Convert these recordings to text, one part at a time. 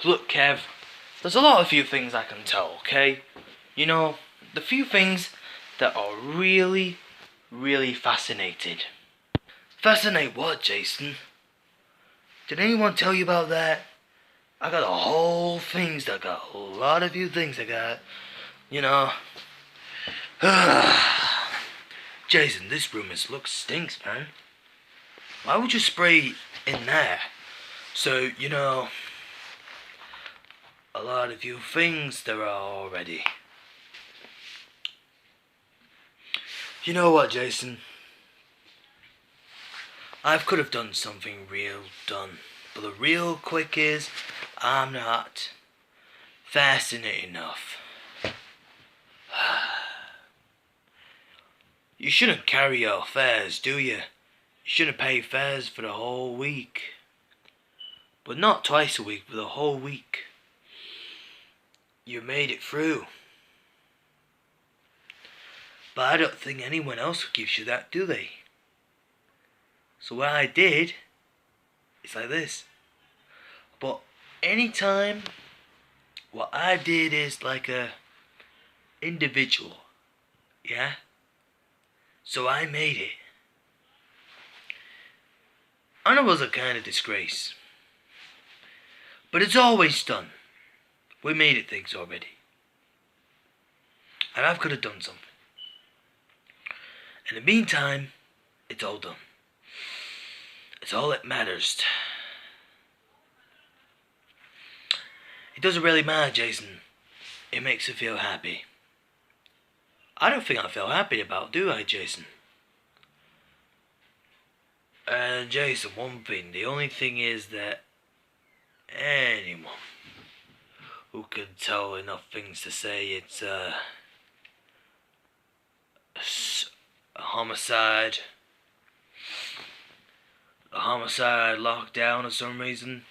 Look, Kev, there's a lot of few things I can tell, okay? You know, the few things that are really fascinated. Fascinate what, Jason? Did anyone tell you about that? I got a whole things that got a lot of few things I got, you know. Jason, this room stinks, man. Why would you spray in there? So, you know, a lot of few things there are already. You know what, Jason? I could have done something real done. But the real quick is, I'm not fascinating enough. You shouldn't carry out fares, do you? You shouldn't pay fares for the whole week. But not twice a week, but the whole week. You made it through. But I don't think anyone else gives you that, do they? So what I did is like this. But anytime, what I did is like a individual. Yeah? So I made it. I know it was a kind of disgrace. But it's always done. We made it things already. And I could have done something. In the meantime, it's all done. It's all that matters. It doesn't really matter, Jason. It makes you feel happy. I don't think I feel happy about, do I, Jason? Jason, one thing. The only thing is that anyone who can tell enough things to say it's a homicide. A homicide lockdown for some reason.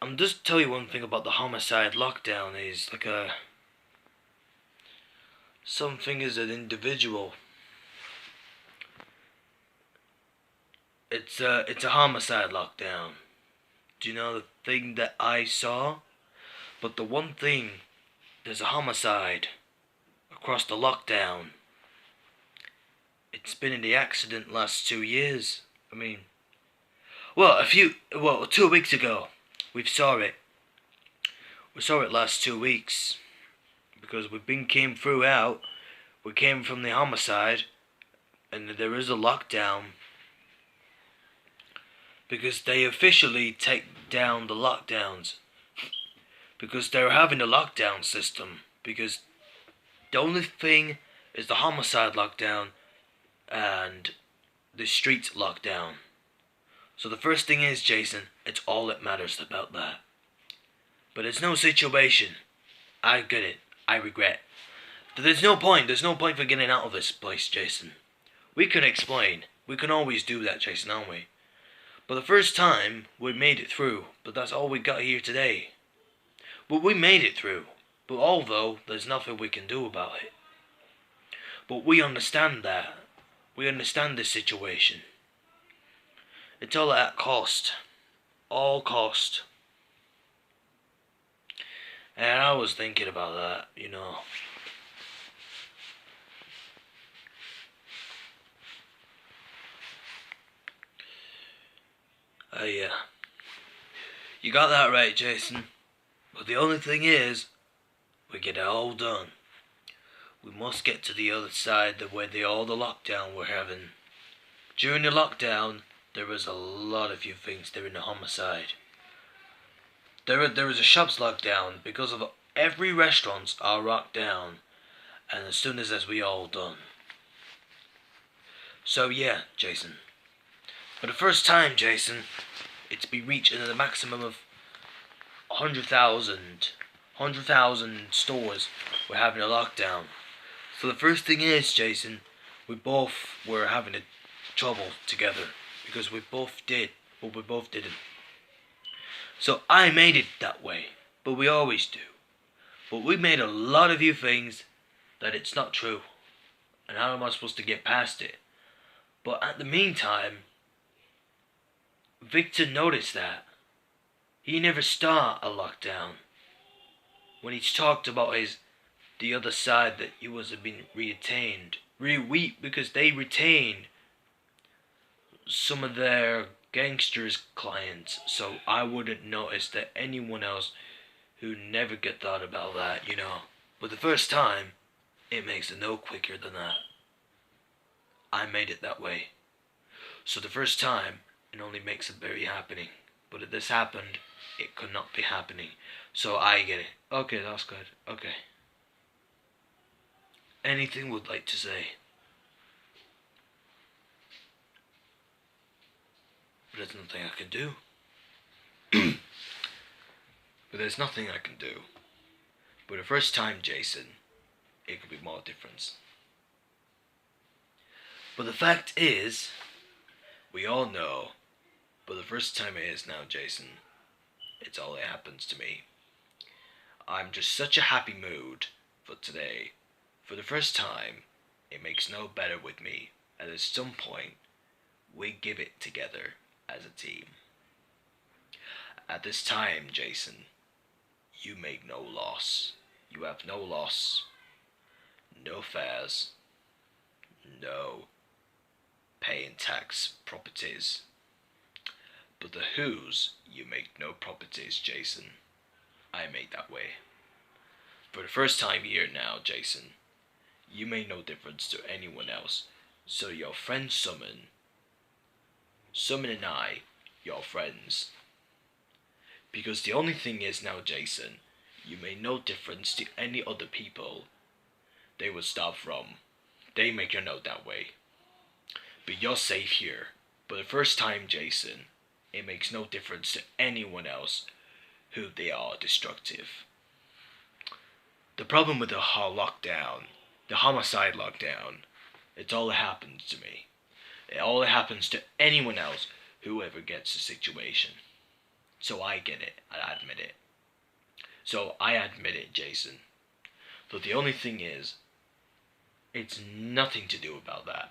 I'm just tell you one thing about the homicide lockdown is like something as an individual. It's a homicide lockdown. Do you know the thing that I saw? But the one thing, there's a homicide across the lockdown. It's been in the accident last 2 years. I mean, 2 weeks ago, we saw it. We saw it last 2 weeks because came throughout. We came from the homicide, and there is a lockdown because they officially take down the lockdowns because they're having a lockdown system because the only thing is the homicide lockdown and the streets lockdown. So the first thing is, Jason, it's all that matters about that. But it's no situation. I get it. I regret. There's no point for getting out of this place, Jason. We can explain. We can always do that, Jason, aren't we? But the first time, we made it through. But that's all we got here today. But we made it through. But although, there's nothing we can do about it. But we understand that. We understand this situation. It's all at cost. All cost. And I was thinking about that, you know. You got that right, Jason. But the only thing is, we get it all done. We must get to the other side where all the lockdown we're having. During the lockdown, there was a lot of few things during the homicide. There was a shops locked down because of every restaurants are locked down, and as soon as we all done. So yeah, Jason. For the first time, Jason, it's been reaching the maximum of 100,000 stores were having a lockdown. So the first thing is, Jason, we both were having a trouble together because we both did, but we both didn't. So I made it that way, but we always do. But we made a lot of you things that it's not true, and how am I supposed to get past it? But at the meantime, Victor noticed that, he never start a lockdown. When he talked about the other side that he wasn't being retained. Really weak because they retained some of their gangsters clients, so I wouldn't notice that anyone else who never get thought about that, But the first time, it makes it no quicker than that. I made it that way. So the first time, it only makes it very happening. But if this happened, it could not be happening. So I get it. Okay, that's good. Okay. Anything would like to say? But there's nothing I can do. But there's nothing I can do. But the first time, Jason, it could be more difference. But the fact is, we all know, but the first time it is now, Jason, it's all that happens to me. I'm just such a happy mood for today. For the first time, it makes no better with me, and at some point, we give it together as a team. At this time, Jason, you make no loss. You have no loss, no fares, no paying tax properties. But the who's, you make no properties, Jason. I made that way. For the first time here now, Jason, you make no difference to anyone else. So your friend Summon and I, your friends. Because the only thing is now, Jason, you make no difference to any other people they would stop from. They make your note that way. But you're safe here. But the first time, Jason, it makes no difference to anyone else who they are destructive. The problem with the lockdown, the homicide lockdown, it's all that happens to me. It all that happens to anyone else who ever gets the situation. So I get it, I admit it. So I admit it, Jason. But the only thing is, it's nothing to do about that.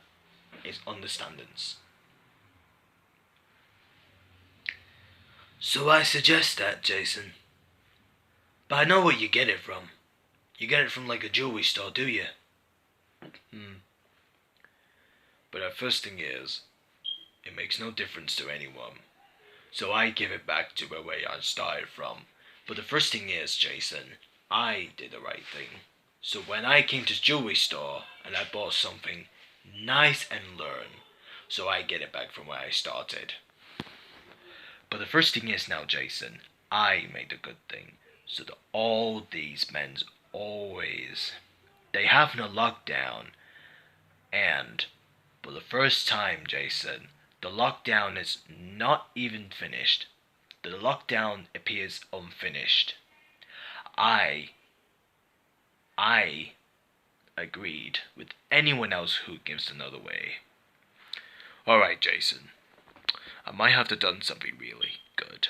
It's understandings. So I suggest that, Jason. But I know where you get it from. You get it from like a jewelry store, do you? But the first thing is, it makes no difference to anyone. So I give it back to where I started from. But the first thing is, Jason, I did the right thing. So when I came to the jewelry store and I bought something nice and learn, so I get it back from where I started. But the first thing is now, Jason, I made a good thing. So that all these men always, they have no lockdown. And for the first time, Jason, the lockdown is not even finished. The lockdown appears unfinished. I agreed with anyone else who gives another way. Alright, Jason. I might have to done something really good.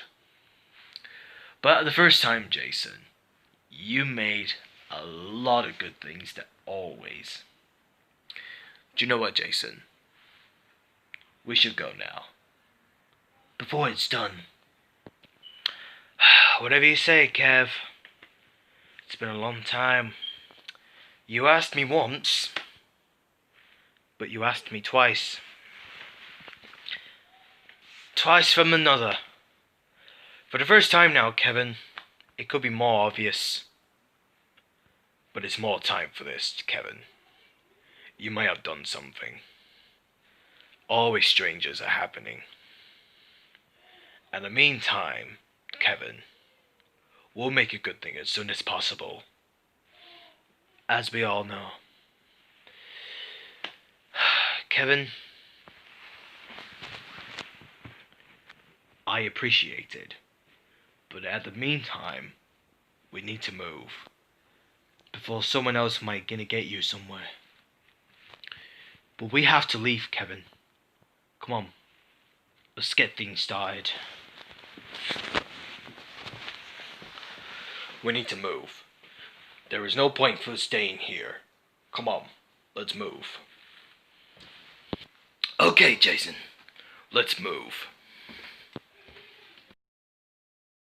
But the first time, Jason, you made a lot of good things that always. Do you know what, Jason? We should go now. Before it's done. Whatever you say, Kev. It's been a long time. You asked me once, but you asked me twice. Twice from another. For the first time now, Kevin, it could be more obvious. But it's more time for this, Kevin. You might have done something. Always strangers are happening. In the meantime, Kevin, we'll make a good thing as soon as possible. As we all know. Kevin, I appreciate it. But at the meantime, we need to move. Before someone else might gonna get you somewhere. But we have to leave, Kevin. Come on. Let's get things started. We need to move. There is no point for staying here. Come on, let's move. Okay, Jason, let's move.